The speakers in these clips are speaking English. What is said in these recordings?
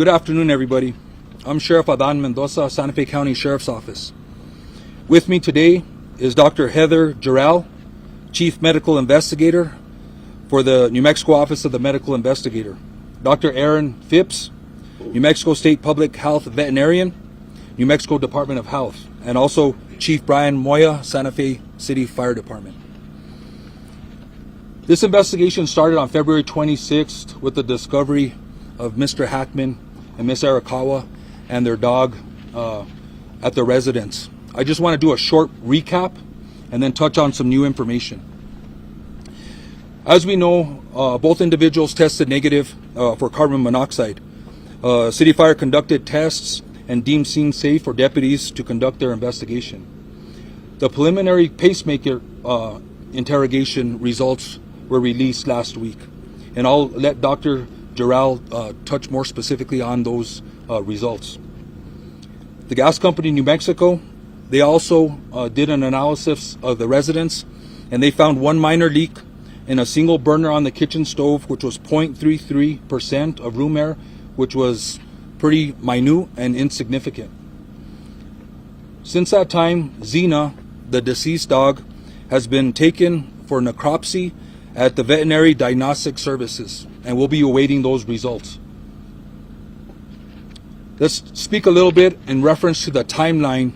Good afternoon, everybody. I'm Sheriff Adan Mendoza, Santa Fe County Sheriff's Office. With me today is Dr. Heather Jarrell, Chief Medical Investigator for the New Mexico Office of the Medical Investigator. Dr. Aaron Phipps, New Mexico State Public Health Veterinarian, New Mexico Department of Health, and also Chief Brian Moya, Santa Fe City Fire Department. This investigation started on February 26th with the discovery of Mr. Hackman and Miss Arakawa and their dog at their residence. I just want to do a short recap and then touch on some new information. As we know, both individuals tested negative for carbon monoxide. City Fire conducted tests and deemed scene safe for deputies to conduct their investigation. The preliminary pacemaker interrogation results were released last week, and I'll let Dr. Jarrell touch more specifically on those results. The gas company New Mexico, they also did an analysis of the residence, and they found one minor leak in a single burner on the kitchen stove, which was 0.33% of room air, which was pretty minute and insignificant. Since that time, Xena, the deceased dog, has been taken for necropsy at the Veterinary Diagnostic Services, and we'll be awaiting those results. Let's speak a little bit in reference to the timeline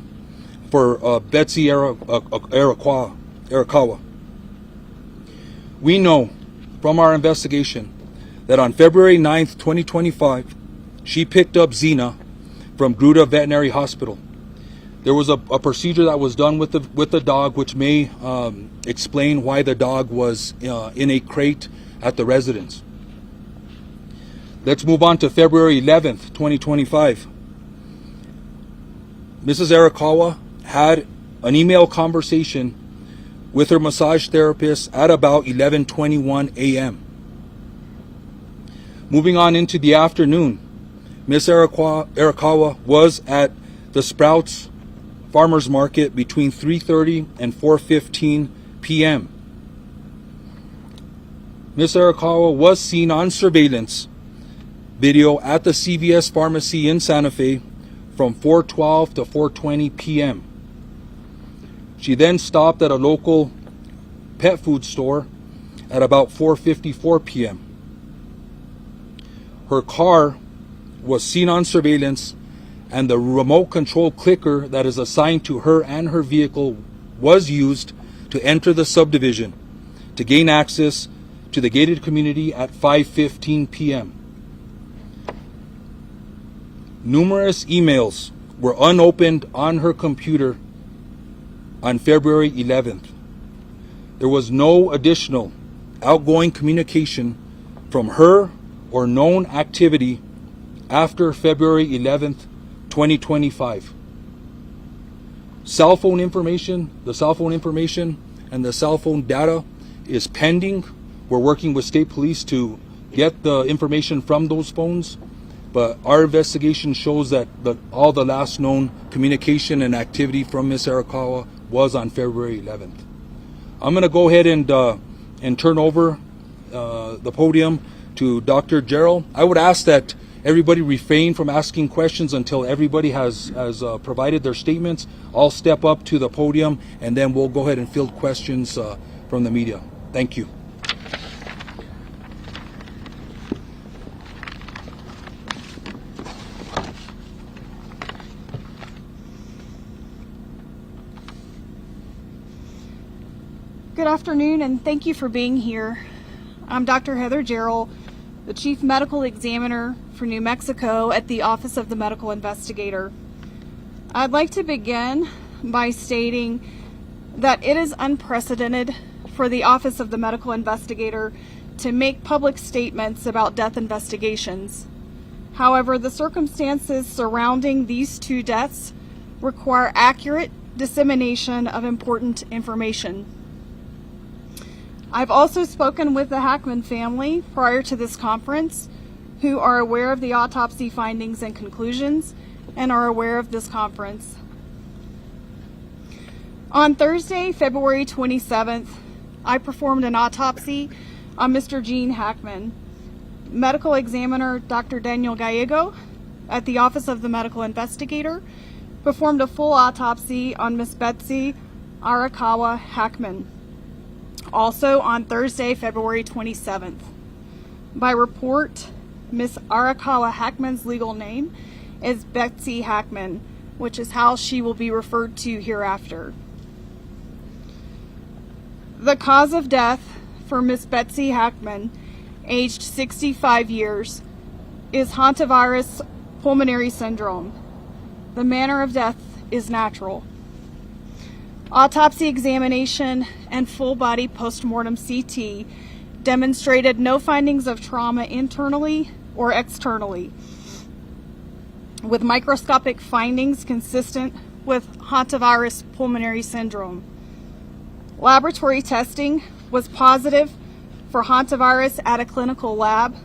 for Betsy Arakawa. We know from our investigation that on February 9th, 2025, she picked up Xena from Gruta Veterinary Hospital. There was a procedure that was done with the dog, which may explain why the dog was in a crate at the residence. Let's move on to February 11th, 2025. Mrs. Arakawa had an email conversation with her massage therapist at about 11:21 a.m. Moving on into the afternoon, Ms. Arakawa was at the Sprouts Farmers Market between 3:30 and 4:15 p.m. Ms. Arakawa was seen on surveillance video at the CVS Pharmacy in Santa Fe from 4:12 to 4:20 p.m. She then stopped at a local pet food store at about 4:54 p.m. Her car was seen on surveillance, and the remote control clicker that is assigned to her and her vehicle was used to enter the subdivision to gain access to the gated community at 5:15 p.m. Numerous emails were unopened on her computer on February 11th. There was no additional outgoing communication from her or known activity after February 11th, 2025. The cell phone information and the cell phone data is pending. We're working with state police to get the information from those phones, but our investigation shows that all the last known communication and activity from Ms. Arakawa was on February 11th. I'm going to go ahead and turn over the podium to Dr. Jarrell. I would ask that everybody refrain from asking questions until everybody has provided their statements. I'll step up to the podium, and then we'll go ahead and field questions from the media. Thank you. Good afternoon, and thank you for being here. I'm Dr. Heather Jarrell, the Chief Medical Examiner for New Mexico at the Office of the Medical Investigator. I'd like to begin by stating that it is unprecedented for the Office of the Medical Investigator to make public statements about death investigations. However, the circumstances surrounding these two deaths require accurate dissemination of important information. I've also spoken with the Hackman family prior to this conference, who are aware of the autopsy findings and conclusions and are aware of this conference. On Thursday, February 27th, I performed an autopsy on Mr. Gene Hackman. Medical examiner Dr. Daniel Gallego at the Office of the Medical Investigator performed a full autopsy on Miss Betsy Arakawa Hackman, also on Thursday, February 27th. By report, Miss Arakawa Hackman's legal name is Betsy Hackman, which is how she will be referred to hereafter. The cause of death for Miss Betsy Hackman, aged 65 years, is Hantavirus pulmonary syndrome. The manner of death is natural. Autopsy examination and full body postmortem CT demonstrated no findings of trauma internally or externally, with microscopic findings consistent with hantavirus pulmonary syndrome. Laboratory testing was positive for hantavirus at a clinical lab,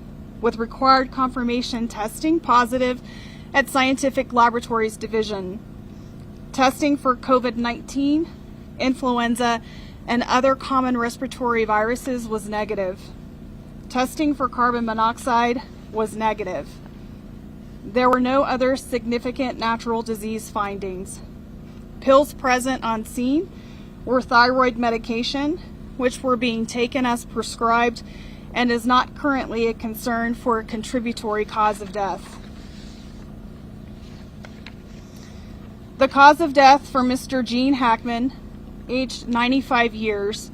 with required confirmation testing positive at Scientific Laboratories Division. Testing for COVID-19, influenza, and other common respiratory viruses was negative. Testing for carbon monoxide was negative. There were no other significant natural disease findings. Pills present on scene were thyroid medication, which were being taken as prescribed and is not currently a concern for a contributory cause of death. The cause of death for Mr. Gene Hackman, aged 95 years,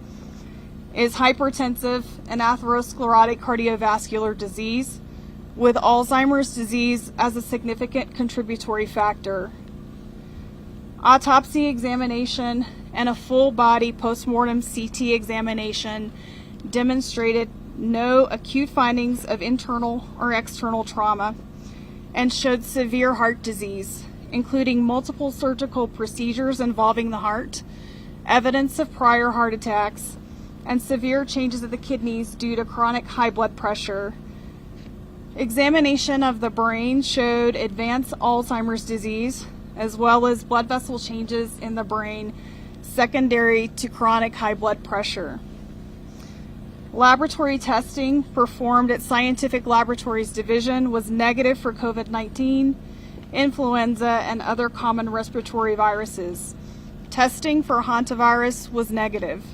is hypertensive and atherosclerotic cardiovascular disease, with Alzheimer's disease as a significant contributory factor. Autopsy examination and a full body postmortem CT examination demonstrated no acute findings of internal or external trauma and showed severe heart disease, including multiple surgical procedures involving the heart, evidence of prior heart attacks, and severe changes of the kidneys due to chronic high blood pressure. Examination of the brain showed advanced Alzheimer's disease, as well as blood vessel changes in the brain secondary to chronic high blood pressure. Laboratory testing performed at Scientific Laboratories Division was negative for COVID-19, influenza, and other common respiratory viruses. Testing for hantavirus was negative.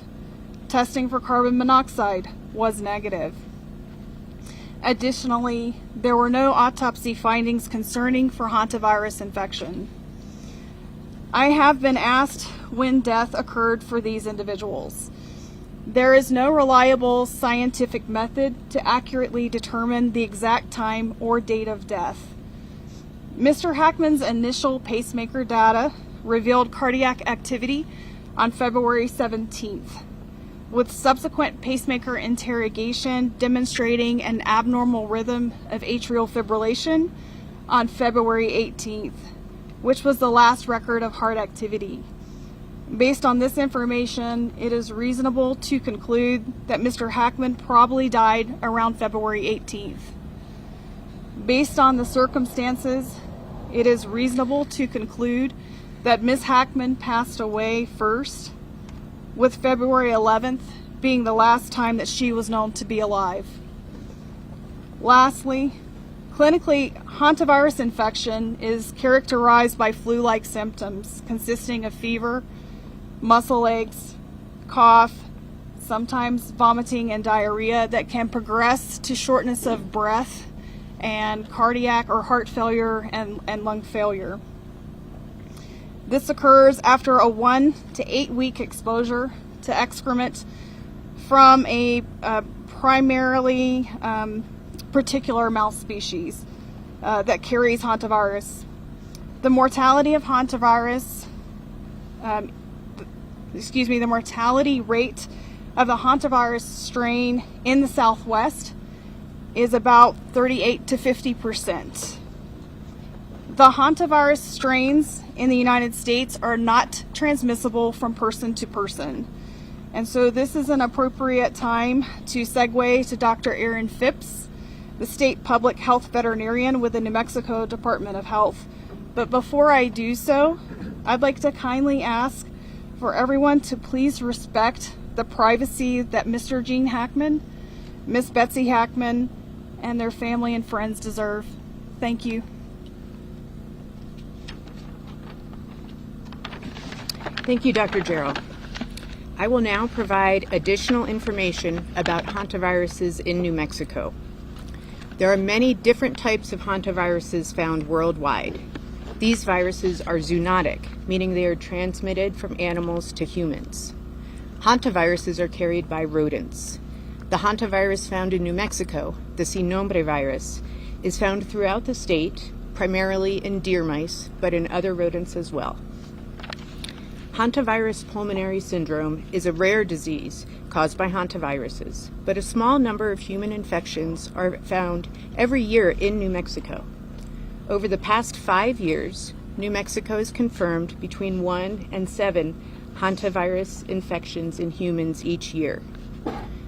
Testing for carbon monoxide was negative. Additionally, there were no autopsy findings concerning for hantavirus infection. I have been asked when death occurred for these individuals. There is no reliable scientific method to accurately determine the exact time or date of death. Mr. Hackman's initial pacemaker data revealed cardiac activity on February 17th, with subsequent pacemaker interrogation demonstrating an abnormal rhythm of atrial fibrillation on February 18th, which was the last record of heart activity. Based on this information, it is reasonable to conclude that Mr. Hackman probably died around February 18th. Based on the circumstances, it is reasonable to conclude that Ms. Hackman passed away first, with February 11th being the last time that she was known to be alive. Lastly, clinically, hantavirus infection is characterized by flu-like symptoms consisting of fever, muscle aches, cough, sometimes vomiting and diarrhea that can progress to shortness of breath and cardiac or heart failure and lung failure. This occurs after a 1 to 8 week exposure to excrement from a primarily particular mouse species that carries hantavirus. The mortality of hantavirus, the mortality rate of the hantavirus strain in the Southwest is about 38 to 50%. The hantavirus strains in the United States are not transmissible from person to person. And so this is an appropriate time to segue to Dr. Aaron Phipps, the state public health veterinarian with the New Mexico Department of Health. But before I do so, I'd like to kindly ask for everyone to please respect the privacy that Mr. Gene Hackman, Miss Betsy Hackman, and their family and friends deserve. Thank you. Thank you, Dr. Jarrell. I will now provide additional information about hantaviruses in New Mexico. There are many different types of hantaviruses found worldwide. These viruses are zoonotic, meaning they are transmitted from animals to humans. Hantaviruses are carried by rodents. The hantavirus found in New Mexico, the sin nombre virus, is found throughout the state, primarily in deer mice, but in other rodents as well. Hantavirus pulmonary syndrome is a rare disease caused by hantaviruses, but a small number of human infections are found every year in New Mexico. Over the past 5 years, New Mexico has confirmed between 1 and 7 hantavirus infections in humans each year.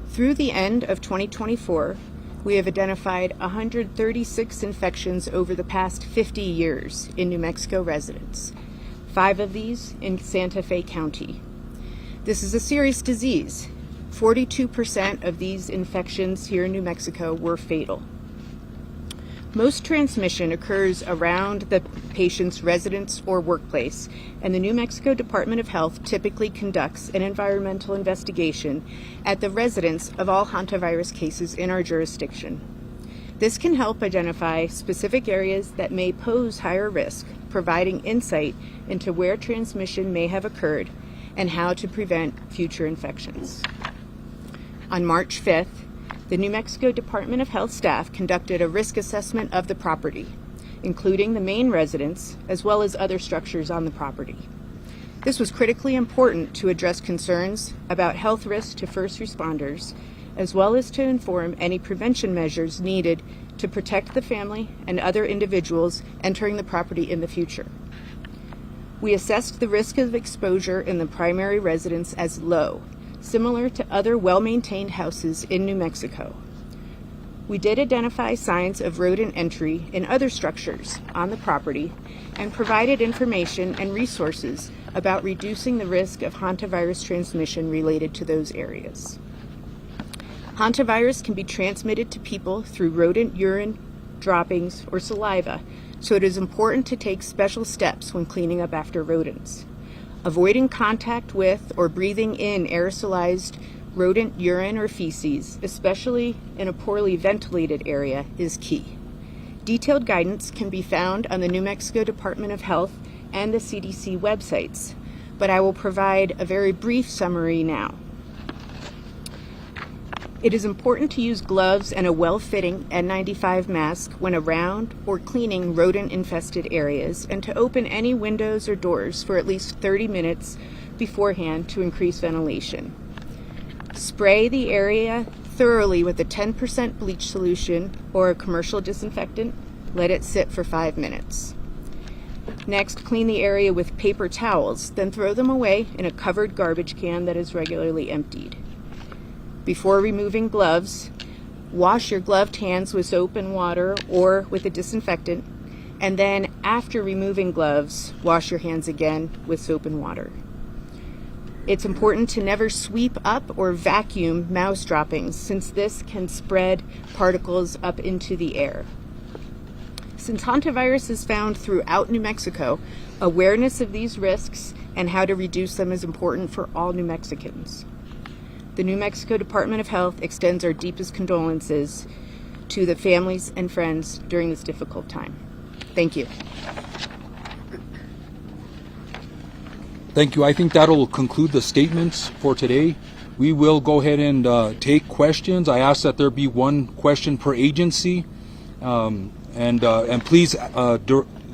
Through the end of 2024, we have identified 136 infections over the past 50 years in New Mexico residents, 5 of these in Santa Fe County. This is a serious disease. 42% of these infections here in New Mexico were fatal. Most transmission occurs around the patient's residence or workplace, and the New Mexico Department of Health typically conducts an environmental investigation at the residence of all hantavirus cases in our jurisdiction. This can help identify specific areas that may pose higher risk, providing insight into where transmission may have occurred and how to prevent future infections. On March 5th, the New Mexico Department of Health staff conducted a risk assessment of the property, including the main residence as well as other structures on the property. This was critically important to address concerns about health risks to first responders, as well as to inform any prevention measures needed to protect the family and other individuals entering the property in the future. We assessed the risk of exposure in the primary residence as low, similar to other well-maintained houses in New Mexico. We did identify signs of rodent entry in other structures on the property and provided information and resources about reducing the risk of hantavirus transmission related to those areas. Hantavirus can be transmitted to people through rodent urine, droppings, or saliva, so it is important to take special steps when cleaning up after rodents. Avoiding contact with or breathing in aerosolized rodent urine or feces, especially in a poorly ventilated area, is key. Detailed guidance can be found on the New Mexico Department of Health and the CDC websites, but I will provide a very brief summary now. It is important to use gloves and a well-fitting N95 mask when around or cleaning rodent-infested areas, and to open any windows or doors for at least 30 minutes beforehand to increase ventilation. Spray the area thoroughly with a 10% bleach solution or a commercial disinfectant. Let it sit for 5 minutes. Next, clean the area with paper towels, then throw them away in a covered garbage can that is regularly emptied. Before removing gloves, wash your gloved hands with soap and water or with a disinfectant, and then after removing gloves, wash your hands again with soap and water. It's important to never sweep up or vacuum mouse droppings, since this can spread particles up into the air. Since hantavirus is found throughout New Mexico, awareness of these risks and how to reduce them is important for all New Mexicans. The New Mexico Department of Health extends our deepest condolences to the families and friends during this difficult time. Thank you. Thank you. I think that'll conclude the statements for today. We will go ahead and take questions. I ask that there be one question per agency, and please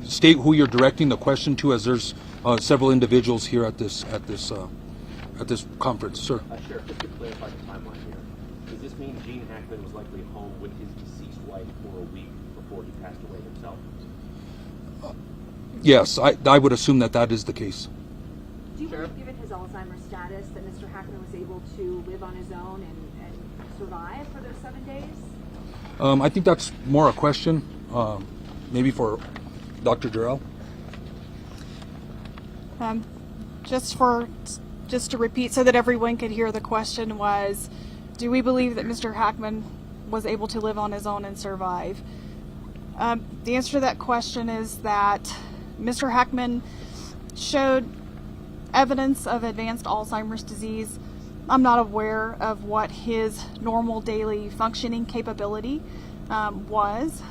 state who you're directing the question to, as there's several individuals here at this conference. Sir. Sure. Just to clarify the timeline here, does this mean Gene Hackman was likely home with his deceased wife for a week before he passed away himself? Yes, I would assume that is the case. Do you believe, given his Alzheimer's status, that Mr. Hackman was able to live on his own and survive for those 7 days? I think that's more a question, maybe for Dr. Jarrell. Just to repeat so that everyone could hear, the question was, do we believe that Mr. Hackman was able to live on his own and survive? The answer to that question is that Mr. Hackman showed evidence of advanced Alzheimer's disease. I'm not aware of what his normal daily functioning capability was.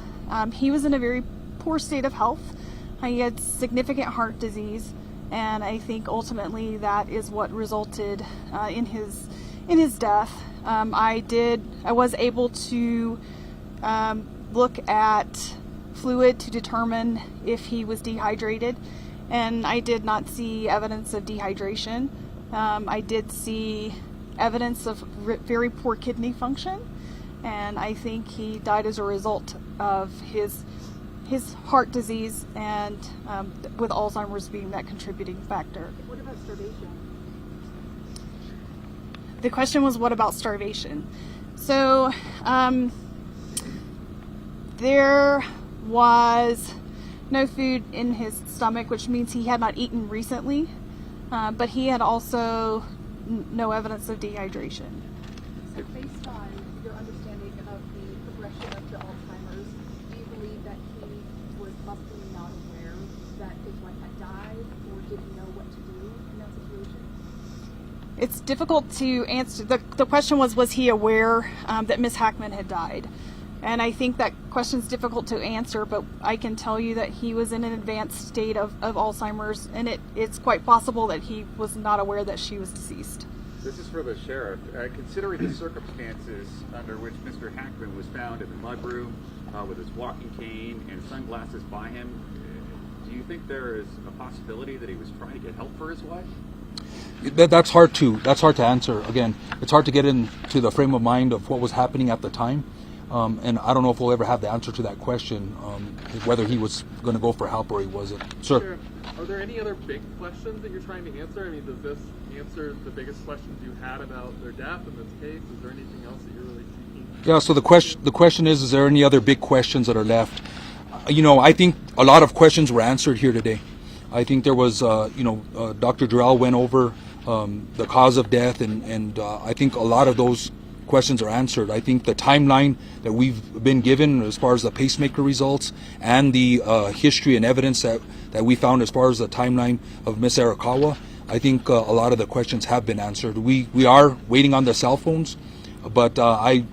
He was in a very poor state of health. He had significant heart disease, and I think ultimately that is what resulted in his death. I was able to look at fluid to determine if he was dehydrated, and I did not see evidence of dehydration. I did see evidence of very poor kidney function, and I think he died as a result of his heart disease and with Alzheimer's being that contributing factor. What about starvation? The question was, what about starvation? So there was no food in his stomach, which means he had not eaten recently, but he had also no evidence of dehydration. So based on your understanding of the progression of the Alzheimer's, do you believe that he was possibly not aware that his wife had died or didn't know what to do in that situation? It's difficult to answer. The question was he aware that Ms. Hackman had died? And I think that question's difficult to answer, but I can tell you that he was in an advanced state of Alzheimer's, and it's quite possible that he was not aware that she was deceased. This is for the sheriff. Considering the circumstances under which Mr. Hackman was found in the mudroom with his walking cane and sunglasses by him, do you think there is a possibility that he was trying to get help for his wife? That's hard to answer. Again, it's hard to get into the frame of mind of what was happening at the time. And I don't know if we'll ever have the answer to that question, whether he was going to go for help or he wasn't. Sir? Sheriff, are there any other big questions that you're trying to answer? I mean, does this answer the biggest questions you had about their death in this case? Is there anything else that you're really seeking? Yeah, so the question is there any other big questions that are left? I think a lot of questions were answered here today. I think there was, Dr. Jarrell went over the cause of death, and I think a lot of those questions are answered. I think the timeline that we've been given as far as the pacemaker results and the history and evidence that we found as far as the timeline of Miss Arakawa, I think a lot of the questions have been answered. We are waiting on the cell phones, but I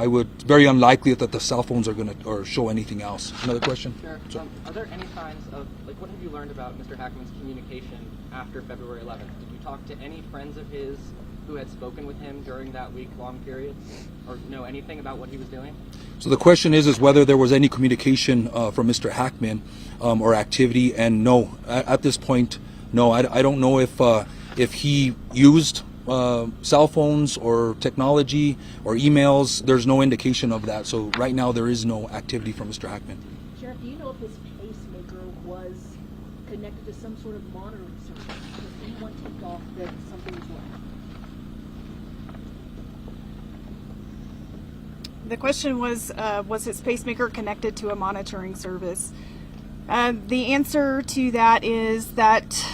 would very unlikely that the cell phones are going to show anything else. Another question? Sure. Are there any signs of, what have you learned about Mr. Hackman's communication after February 11th? Did you talk to any friends of his who had spoken with him during that week-long period, or know anything about what he was doing? So the question is whether there was any communication from Mr. Hackman or activity, and no, at this point, no. I don't know if he used cell phones or technology or emails. There's no indication of that. So right now there is no activity from Mr. Hackman. Sheriff, do you know if his pacemaker was connected to some sort of monitoring service? Does anyone take off that something was wrong? The question was his pacemaker connected to a monitoring service? The answer to that is that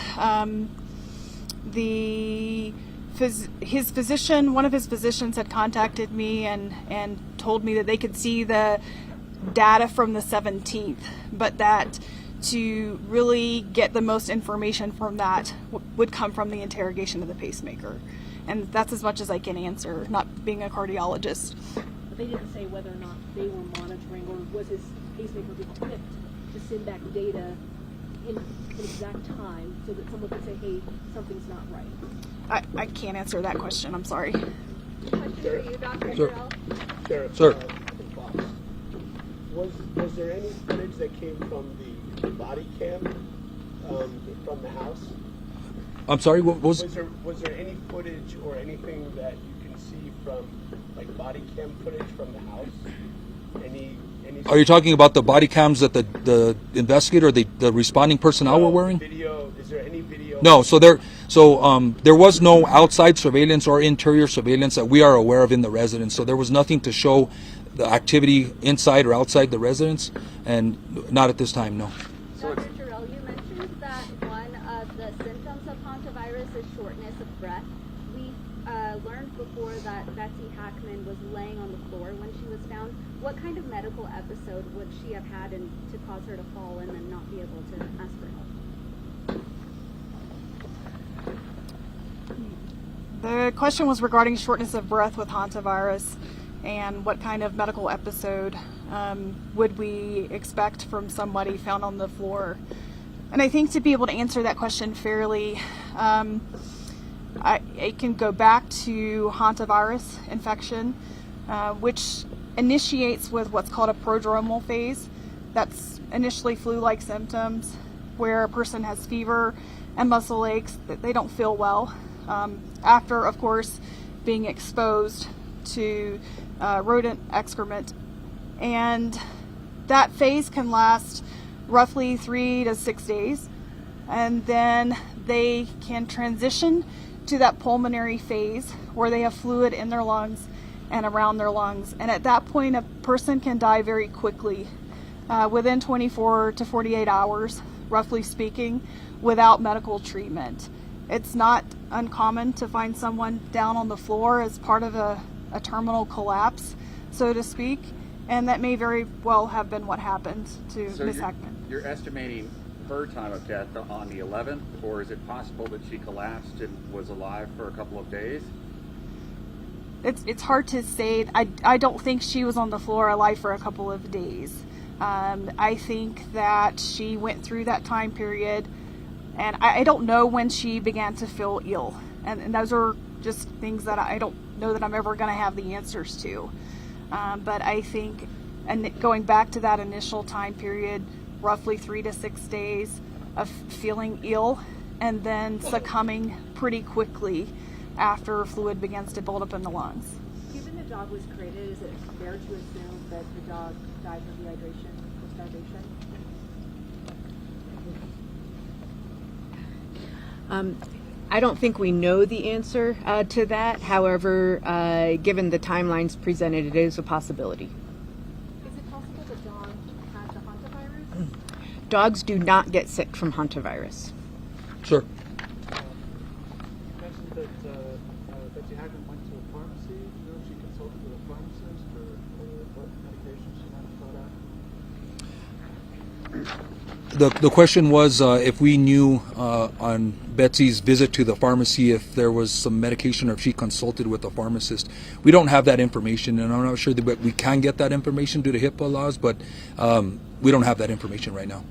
his physician, one of his physicians, had contacted me and told me that they could see the data from the 17th, but that to really get the most information from that would come from the interrogation of the pacemaker. And that's as much as I can answer, not being a cardiologist. But they didn't say whether or not they were monitoring, or was his pacemaker equipped to send back data in an exact time so that someone could say, hey, something's not right. I can't answer that question. I'm sorry. Question for you, Dr. Sir. Jarrell. Sheriff, Sir. Was there any footage that came from the body cam from the house? I'm sorry, what was? Was there any footage or anything that you can see from, like, body cam footage from the house? Any? Are you talking about the body cams that the investigator, the responding personnel were wearing? Video? Is there any video? No. So there was no outside surveillance or interior surveillance that we are aware of in the residence. So there was nothing to show the activity inside or outside the residence, and not at this time, no. Dr. Jarrell, you mentioned that one of the symptoms of Hantavirus is shortness of breath. We learned before that Betsy Hackman was laying on the floor when she was found. What kind of medical episode would she have had to cause her to fall and then not be able to ask for help? The question was regarding shortness of breath with hantavirus and what kind of medical episode would we expect from somebody found on the floor. And I think to be able to answer that question fairly, it can go back to hantavirus infection, which initiates with what's called a prodromal phase. That's initially flu-like symptoms where a person has fever and muscle aches, that they don't feel well. After, of course, being exposed to rodent excrement. And that phase can last roughly 3 to 6 days. And then they can transition to that pulmonary phase where they have fluid in their lungs and around their lungs. And at that point, a person can die very quickly, within 24 to 48 hours, roughly speaking, without medical treatment. It's not uncommon to find someone down on the floor as part of a terminal collapse, so to speak, and that may very well have been what happened to Ms. Hackman. You're estimating her time of death on the 11th, or is it possible that she collapsed and was alive for a couple of days? It's hard to say. I don't think she was on the floor alive for a couple of days. I think that she went through that time period, and I don't know when she began to feel ill. And those are just things that I don't know that I'm ever going to have the answers to. But I think, and going back to that initial time period, roughly 3 to 6 days of feeling ill and then succumbing pretty quickly after fluid begins to build up in the lungs. Given the dog was created, is it fair to assume that the dog died from dehydration or starvation? I don't think we know the answer to that. However, given the timelines presented, it is a possibility. Is it possible the dog had the hantavirus? Dogs do not get sick from hantavirus. Sir. You mentioned that Betsy Hackman went to a pharmacy. You know, she consulted with a pharmacist or what medication she might have sought out? The question was if we knew on Betsy's visit to the pharmacy if there was some medication or if she consulted with a pharmacist. We don't have that information, and I'm not sure that we can get that information due to HIPAA laws, but we don't have that information right now.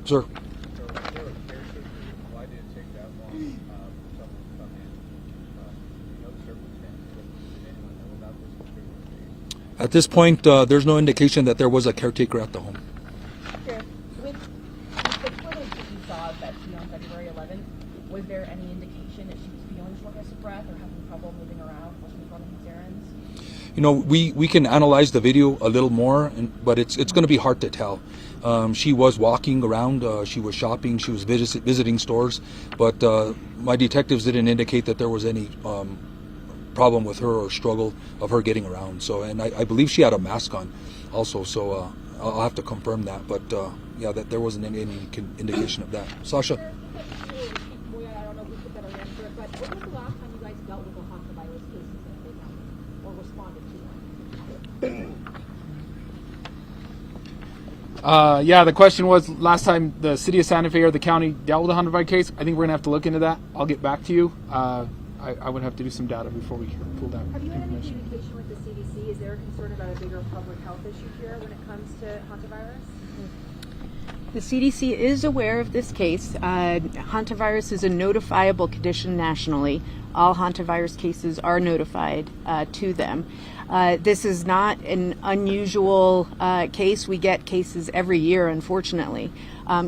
Sir. Why did it take that long for someone to come in? You know the circumstances. Did anyone know about this? At this point, there's no indication that there was a caretaker at the home. With the footage that you saw of Betsy on February 11th, was there any indication that she was feeling shortness of breath or having trouble moving around while she was running these errands? You know, we can analyze the video a little more, but it's going to be hard to tell. She was walking around, she was shopping, she was visiting stores, but my detectives didn't indicate that there was any problem with her or struggle of her getting around. So, and I believe she had a mask on also, so I'll have to confirm that, but yeah, that there wasn't any indication of that. Sasha? I don't know if we could better answer it, but when was the last time you guys dealt with the hantavirus cases that came out or responded to them? Yeah, the question was last time the city of Santa Fe or the county dealt with a hantavirus case. I think we're gonna have to look into that. I'll get back to you. I would have to do some data before we pull that Have you had any information. communication with the CDC? Is there a concern about a bigger public health issue here when it comes to hantavirus? The CDC is aware of this case. Hantavirus is a notifiable condition nationally. All hantavirus cases are notified to them. This is not an unusual case. We get cases every year, unfortunately.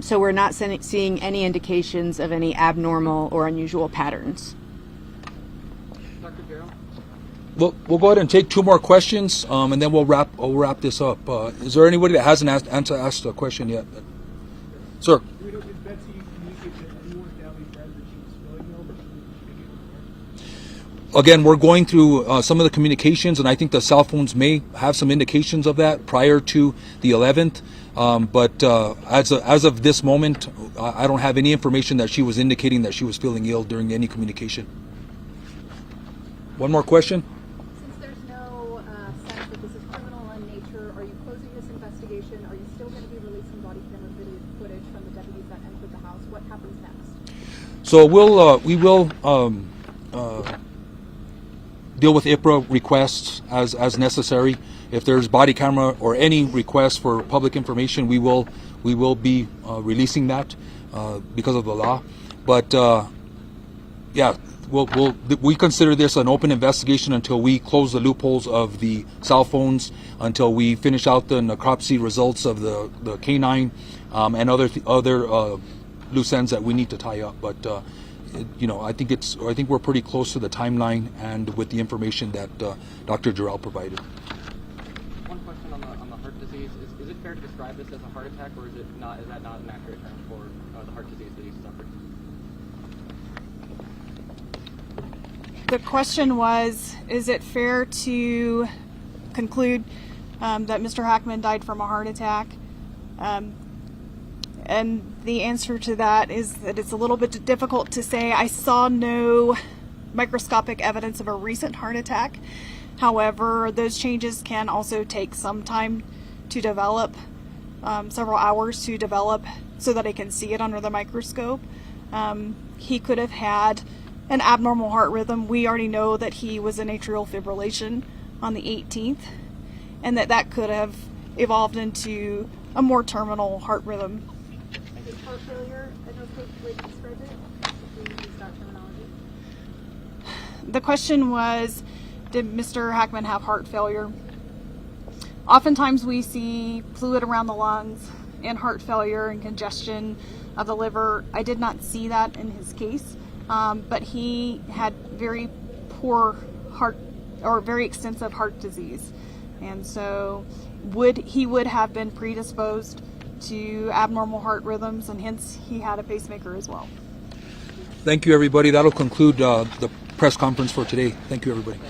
So we're not seeing any indications of any abnormal or unusual patterns. Dr. Jarrell? We'll go ahead and take 2 more questions, and then we'll wrap this up. Is there anybody that hasn't asked a question yet? Sir. Did Betsy communicate to anyone, family, friends, that she was feeling ill, but she didn't make it work? Again, we're going through some of the communications, and I think the cell phones may have some indications of that prior to the 11th. But as of this moment, I don't have any information that she was indicating that she was feeling ill during any communication. One more question? Since there's no sense that this is criminal in nature, are you closing this investigation? Are you still going to be releasing body camera video footage from the deputies that entered the house? What happens next? So we will deal with IPRA requests as necessary. If there's body camera or any request for public information, we will be releasing that because of the law. But yeah, we consider this an open investigation until we close the loopholes of the cell phones, until we finish out the necropsy results of the canine and other loose ends that we need to tie up. But you know, I think we're pretty close to the timeline and with the information that Dr. Jarrell provided. One question on the heart disease: is it fair to describe this as a heart attack, or is it not? Is that not an accurate term for the heart disease that he suffered? The question was, is it fair to conclude that Mr. Hackman died from a heart attack? And the answer to that is that it's a little bit difficult to say. I saw no microscopic evidence of a recent heart attack. However, those changes can also take some time to develop, several hours to develop, so that I can see it under the microscope. He could have had an abnormal heart rhythm. We already know that he was in atrial fibrillation on the 18th, and that could have evolved into a more terminal heart rhythm. Is heart failure an okay way to describe it? If we use that terminology. The question was, did Mr. Hackman have heart failure? Oftentimes we see fluid around the lungs and heart failure and congestion of the liver. I did not see that in his case, but he had very poor heart, or very extensive heart disease. And so he would have been predisposed to abnormal heart rhythms, and hence he had a pacemaker as well. Thank you, everybody. That'll conclude the press conference for today. Thank you, everybody.